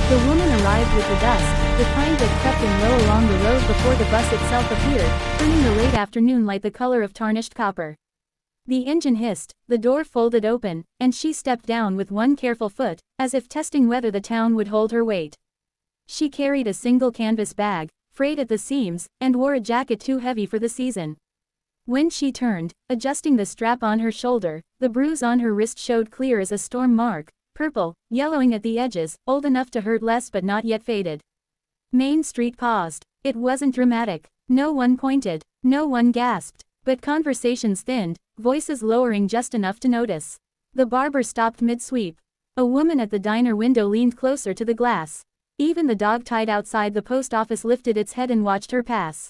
The woman arrived with the dust, the kind that crept in low along the road before the bus itself appeared, turning the late afternoon light the color of tarnished copper. The engine hissed, the door folded open, and she stepped down with one careful foot, as if testing whether the town would hold her weight. She carried a single canvas bag, frayed at the seams, and wore a jacket too heavy for the season. When she turned, adjusting the strap on her shoulder, the bruise on her wrist showed clear as a storm mark, purple, yellowing at the edges, old enough to hurt less but not yet faded. Main Street paused. It wasn't dramatic. No one pointed. No one gasped. But conversations thinned, voices lowering just enough to notice. The barber stopped mid-sweep. A woman at the diner window leaned closer to the glass. Even the dog tied outside the post office lifted its head and watched her pass.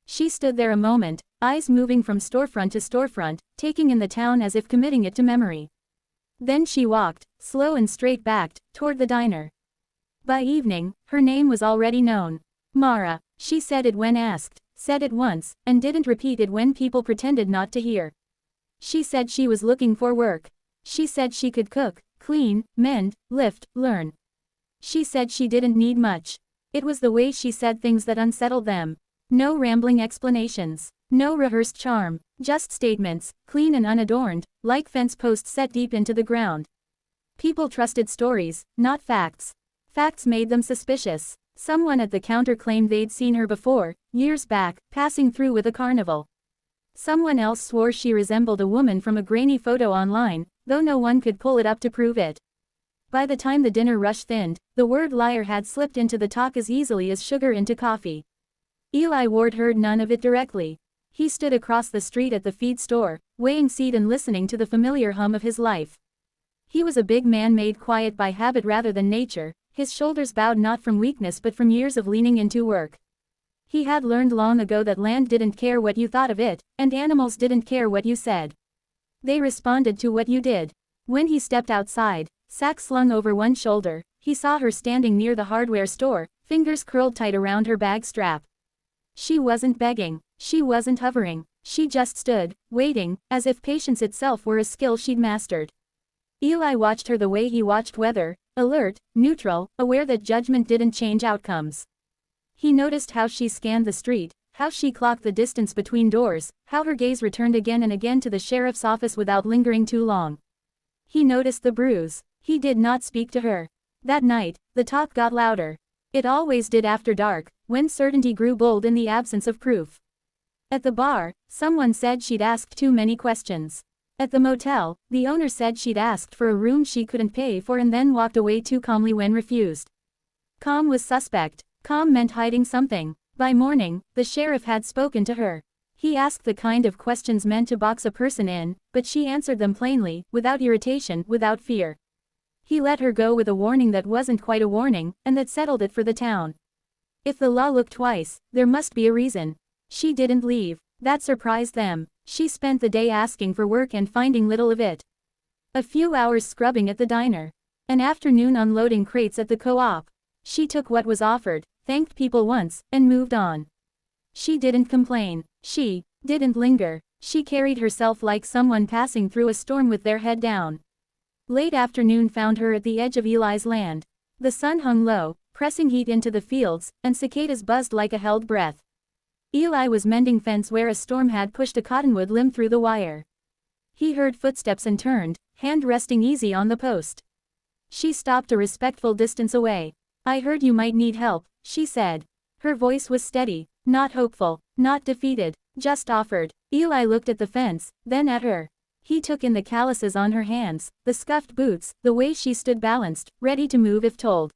She stood there a moment, eyes moving from storefront to storefront, taking in the town as if committing it to memory. Then she walked, slow and straight-backed, toward the diner. By evening, her name was already known. Mara. She said it when asked, said it once, and didn't repeat it when people pretended not to hear. She said she was looking for work. She said she could cook, clean, mend, lift, learn. She said she didn't need much. It was the way she said things that unsettled them. No rambling explanations. No rehearsed charm. Just statements, clean and unadorned, like fence posts set deep into the ground. People trusted stories, not facts. Facts made them suspicious. Someone at the counter claimed they'd seen her before, years back, passing through with a carnival. Someone else swore she resembled a woman from a grainy photo online, though no one could pull it up to prove it. By the time the dinner rush thinned, the word liar had slipped into the talk as easily as sugar into coffee. Eli Ward heard none of it directly. He stood across the street at the feed store, weighing seed and listening to the familiar hum of his life. He was a big man made quiet by habit rather than nature, his shoulders bowed not from weakness but from years of leaning into work. He had learned long ago that land didn't care what you thought of it, and animals didn't care what you said. They responded to what you did. When he stepped outside, sack slung over one shoulder, he saw her standing near the hardware store, fingers curled tight around her bag strap. She wasn't begging, she wasn't hovering, she just stood, waiting, as if patience itself were a skill she'd mastered. Eli watched her the way he watched weather, alert, neutral, aware that judgment didn't change outcomes. He noticed how she scanned the street, how she clocked the distance between doors, how her gaze returned again and again to the sheriff's office without lingering too long. He noticed the bruise. He did not speak to her. That night, the talk got louder. It always did after dark, when certainty grew bold in the absence of proof. At the bar, someone said she'd asked too many questions. At the motel, the owner said she'd asked for a room she couldn't pay for and then walked away too calmly when refused. Calm was suspect. Calm meant hiding something. By morning, the sheriff had spoken to her. He asked the kind of questions meant to box a person in, but she answered them plainly, without irritation, without fear. He let her go with a warning that wasn't quite a warning, and that settled it for the town. If the law looked twice, there must be a reason. She didn't leave. That surprised them. She spent the day asking for work and finding little of it. A few hours scrubbing at the diner. An afternoon unloading crates at the co-op. She took what was offered, thanked people once, and moved on. She didn't complain. She didn't linger. She carried herself like someone passing through a storm with their head down. Late afternoon found her at the edge of Eli's land. The sun hung low, pressing heat into the fields, and cicadas buzzed like a held breath. Eli was mending fence where a storm had pushed a cottonwood limb through the wire. He heard footsteps and turned, hand resting easy on the post. She stopped a respectful distance away. "I heard you might need help," she said. Her voice was steady, not hopeful, not defeated, just offered. Eli looked at the fence, then at her. He took in the calluses on her hands, the scuffed boots, the way she stood balanced, ready to move if told.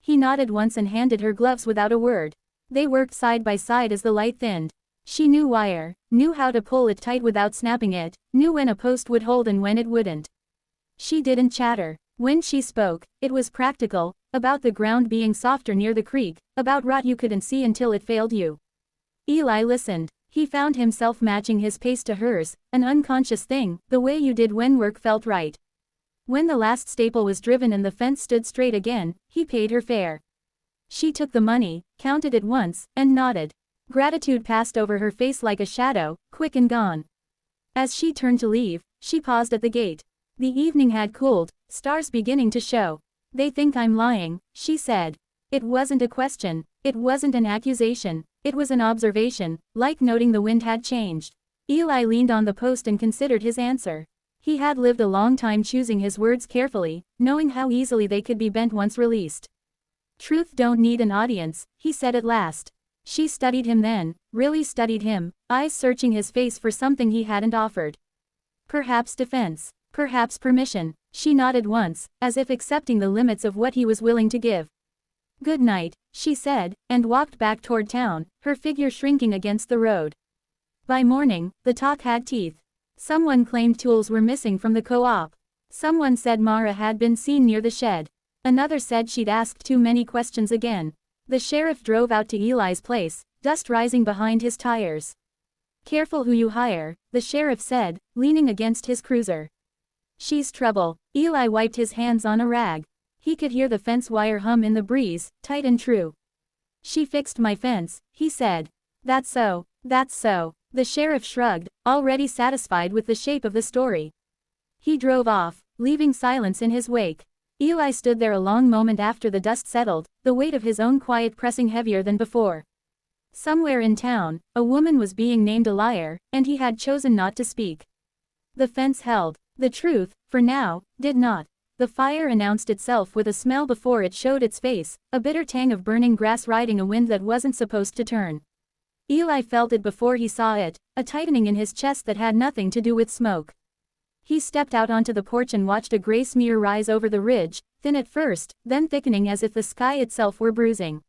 He nodded once and handed her gloves without a word. They worked side by side as the light thinned. She knew wire, knew how to pull it tight without snapping it, knew when a post would hold and when it wouldn't. She didn't chatter. When she spoke, it was practical, about the ground being softer near the creek, about rot you couldn't see until it failed you. Eli listened. He found himself matching his pace to hers, an unconscious thing, the way you did when work felt right. When the last staple was driven and the fence stood straight again, he paid her fare. She took the money, counted it once, and nodded. Gratitude passed over her face like a shadow, quick and gone. As she turned to leave, she paused at the gate. The evening had cooled, stars beginning to show. They think I'm lying, she said. It wasn't a question, it wasn't an accusation, it was an observation, like noting the wind had changed. Eli leaned on the post and considered his answer. He had lived a long time choosing his words carefully, knowing how easily they could be bent once released. Truth don't need an audience, he said at last. She studied him then, really studied him, eyes searching his face for something he hadn't offered. Perhaps defense, perhaps permission. She nodded once, as if accepting the limits of what he was willing to give. Good night, she said, and walked back toward town, her figure shrinking against the road. By morning, the talk had teeth. Someone claimed tools were missing from the co-op. Someone said Mara had been seen near the shed. Another said she'd asked too many questions again. The sheriff drove out to Eli's place, dust rising behind his tires. Careful who you hire, the sheriff said, leaning against his cruiser. She's trouble. Eli wiped his hands on a rag. He could hear the fence wire hum in the breeze, tight and true. She fixed my fence, he said. That's so, that's so. The sheriff shrugged, already satisfied with the shape of the story. He drove off, leaving silence in his wake. Eli stood there a long moment after the dust settled, the weight of his own quiet pressing heavier than before. Somewhere in town, a woman was being named a liar, and he had chosen not to speak. The fence held. The truth, for now, did not. The fire announced itself with a smell before it showed its face, a bitter tang of burning grass riding a wind that wasn't supposed to turn. Eli felt it before he saw it, a tightening in his chest that had nothing to do with smoke. He stepped out onto the porch and watched a gray smear rise over the ridge, thin at first, then thickening as if the sky itself were bruising.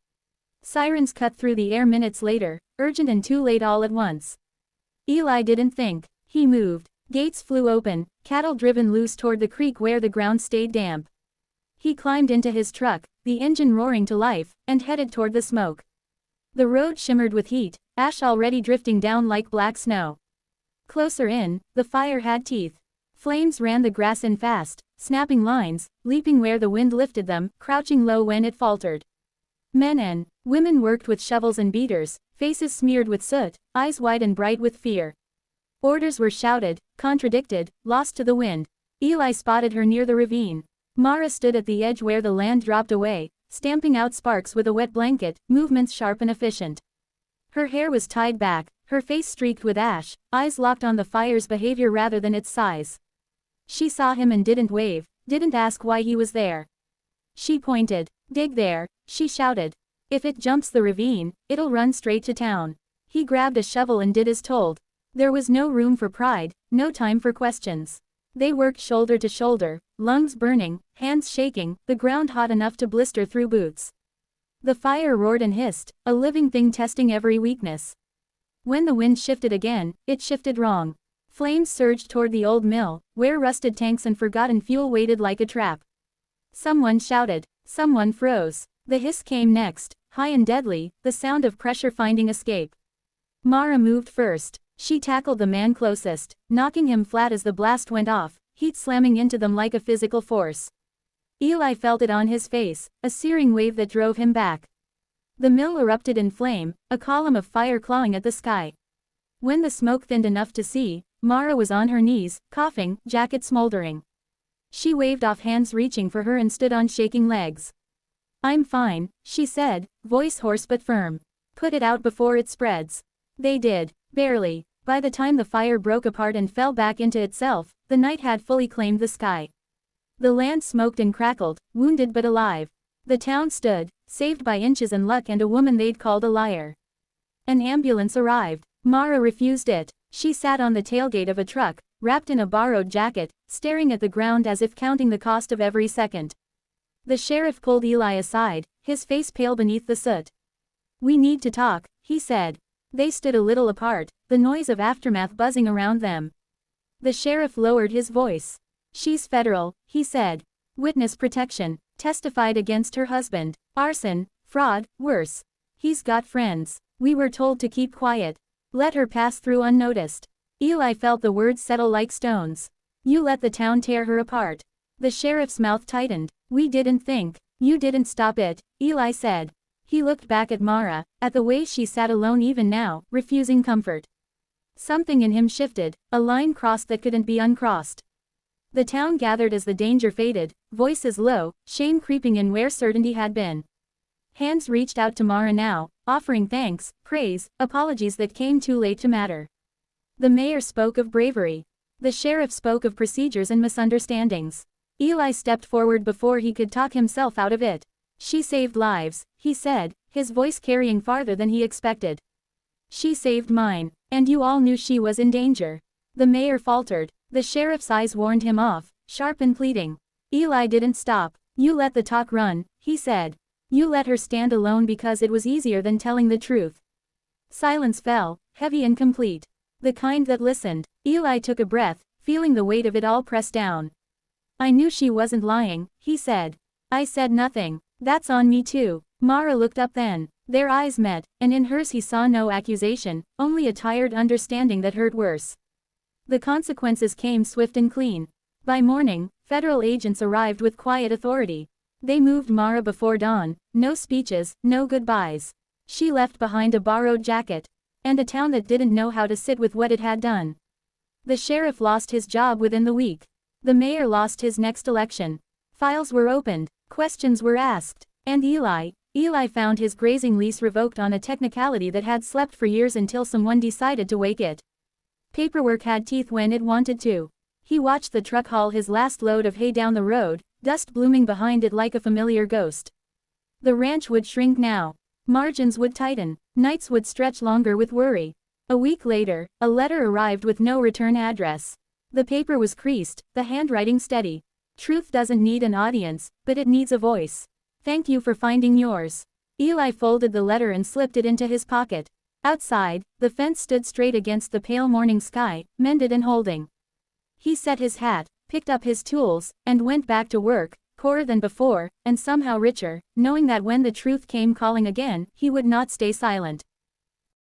Sirens cut through the air minutes later, urgent and too late all at once. Eli didn't think. He moved. Gates flew open, cattle driven loose toward the creek where the ground stayed damp. He climbed into his truck, the engine roaring to life, and headed toward the smoke. The road shimmered with heat, ash already drifting down like black snow. Closer in, the fire had teeth. Flames ran the grass in fast, snapping lines, leaping where the wind lifted them, crouching low when it faltered. Men and women worked with shovels and beaters, faces smeared with soot, eyes wide and bright with fear. Orders were shouted, contradicted, lost to the wind. Eli spotted her near the ravine. Mara stood at the edge where the land dropped away, stamping out sparks with a wet blanket, movements sharp and efficient. Her hair was tied back, her face streaked with ash, eyes locked on the fire's behavior rather than its size. She saw him and didn't wave, didn't ask why he was there. She pointed. Dig there, she shouted. If it jumps the ravine, it'll run straight to town. He grabbed a shovel and did as told. There was no room for pride, no time for questions. They worked shoulder to shoulder, lungs burning, hands shaking, the ground hot enough to blister through boots. The fire roared and hissed, a living thing testing every weakness. When the wind shifted again, it shifted wrong. Flames surged toward the old mill, where rusted tanks and forgotten fuel waited like a trap. Someone shouted. Someone froze. The hiss came next, high and deadly, the sound of pressure finding escape. Mara moved first. She tackled the man closest, knocking him flat as the blast went off, heat slamming into them like a physical force. Eli felt it on his face, a searing wave that drove him back. The mill erupted in flame, a column of fire clawing at the sky. When the smoke thinned enough to see, Mara was on her knees, coughing, jacket smoldering. She waved off hands reaching for her and stood on shaking legs. I'm fine, she said, voice hoarse but firm. Put it out before it spreads. They did. Barely. By the time the fire broke apart and fell back into itself, the night had fully claimed the sky. The land smoked and crackled, wounded but alive. The town stood, saved by inches and luck and a woman they'd called a liar. An ambulance arrived. Mara refused it. She sat on the tailgate of a truck, wrapped in a borrowed jacket, staring at the ground as if counting the cost of every second. The sheriff pulled Eli aside, his face pale beneath the soot. We need to talk, he said. They stood a little apart, the noise of aftermath buzzing around them. The sheriff lowered his voice. She's federal, he said. Witness protection, testified against her husband. Arson, fraud, worse. He's got friends. We were told to keep quiet. Let her pass through unnoticed. Eli felt the words settle like stones. You let the town tear her apart. The sheriff's mouth tightened. We didn't think. You didn't stop it, Eli said. He looked back at Mara, at the way she sat alone even now, refusing comfort. Something in him shifted, a line crossed that couldn't be uncrossed. The town gathered as the danger faded, voices low, shame creeping in where certainty had been. Hands reached out to Mara now, offering thanks, praise, apologies that came too late to matter. The mayor spoke of bravery. The sheriff spoke of procedures and misunderstandings. Eli stepped forward before he could talk himself out of it. She saved lives, he said, his voice carrying farther than he expected. She saved mine, and you all knew she was in danger. The mayor faltered. The sheriff's eyes warned him off, sharp and pleading. Eli didn't stop. You let the talk run, he said. You let her stand alone because it was easier than telling the truth. Silence fell, heavy and complete. The kind that listened. Eli took a breath, feeling the weight of it all pressed down. I knew she wasn't lying, he said. I said nothing. That's on me too. Mara looked up then. Their eyes met, and in hers he saw no accusation, only a tired understanding that hurt worse. The consequences came swift and clean. By morning, federal agents arrived with quiet authority. They moved Mara before dawn, no speeches, no goodbyes. She left behind a borrowed jacket. And a town that didn't know how to sit with what it had done. The sheriff lost his job within the week. The mayor lost his next election. Files were opened, questions were asked, and Eli found his grazing lease revoked on a technicality that had slept for years until someone decided to wake it. Paperwork had teeth when it wanted to. He watched the truck haul his last load of hay down the road, dust blooming behind it like a familiar ghost. The ranch would shrink now. Margins would tighten. Nights would stretch longer with worry. A week later, a letter arrived with no return address. The paper was creased, the handwriting steady. Truth doesn't need an audience, but it needs a voice. Thank you for finding yours. Eli folded the letter and slipped it into his pocket. Outside, the fence stood straight against the pale morning sky, mended and holding. He set his hat, picked up his tools, and went back to work, poorer than before, and somehow richer, knowing that when the truth came calling again, he would not stay silent.